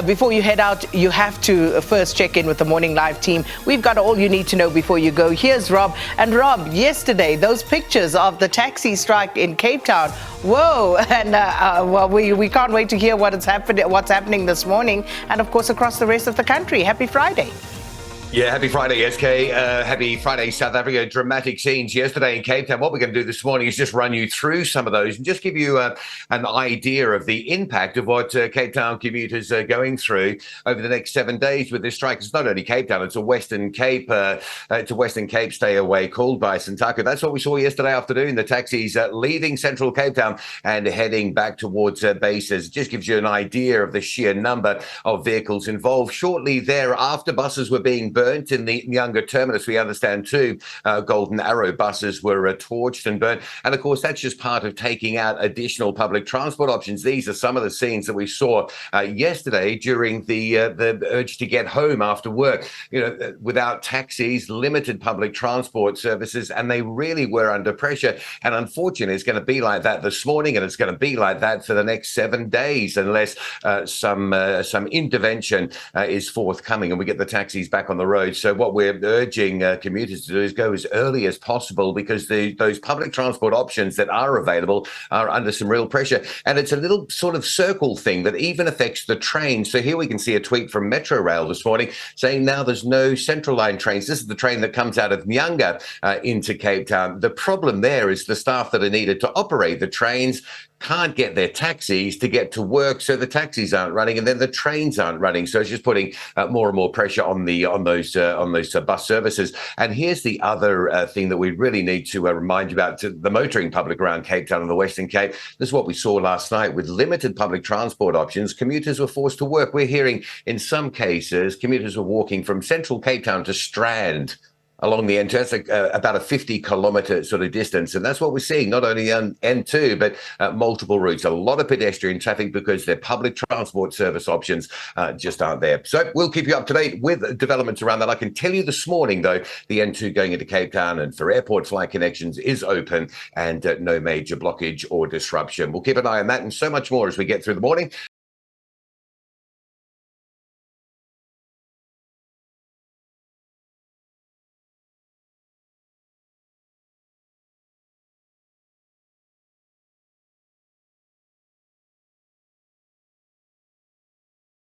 Before you head out, you have to first check in with the Morning Live team. We've got all you need to know before you go. Here's Rob. And Rob, yesterday, those pictures of the taxi strike in Cape Town. Whoa. And we can't wait to hear what's happening this morning, and of course across the rest of the country. Happy Friday. Yeah, happy Friday, SK. Happy Friday, South Africa. Dramatic scenes yesterday in Cape Town. What we're going to do this morning is just run you through some of those and just give you an idea of the impact of what Cape Town commuters are going through over the next 7 days with this strike. It's not only Cape Town, it's a Western Cape. It's a Western Cape stay away called by Santaku. That's what we saw yesterday afternoon. The taxis leaving central Cape Town and heading back towards bases. It just gives you an idea of the sheer number of vehicles involved. Shortly thereafter, buses were being burnt in the younger terminus. We understand too, Golden Arrow buses were torched and burnt. And of course, that's just part of taking out additional public transport options. These are some of the scenes that we saw yesterday during the urge to get home after work. You know, without taxis, limited public transport services, and they really were under pressure. And unfortunately, it's going to be like that this morning, and it's going to be like that for the next 7 days unless some intervention is forthcoming and we get the taxis back on the road. So what we're urging commuters to do is go as early as possible, because those public transport options that are available are under some real pressure. And it's a little sort of circle thing that even affects the trains. So here we can see a tweet from Metro Rail this morning saying now there's no Central Line trains. This is the train that comes out of Nyanga into Cape Town. The problem there is the staff that are needed to operate the trains can't get their taxis to get to work, so the taxis aren't running, and then the trains aren't running. So it's just putting more and more pressure on those bus services. And here's the other thing that we really need to remind you about: the motoring public around Cape Town and the Western Cape. This is what we saw last night with limited public transport options. Commuters were forced to work. We're hearing in some cases commuters were walking from central Cape Town to Strand along the N2. That's about a 50-kilometre sort of distance. And that's what we're seeing, not only on N2, but multiple routes. A lot of pedestrian traffic because their public transport service options just aren't there. So we'll keep you up to date with developments around that. I can tell you this morning, though, the N2 going into Cape Town and for airport flight connections is open, and no major blockage or disruption. We'll keep an eye on that and so much more as we get through the morning.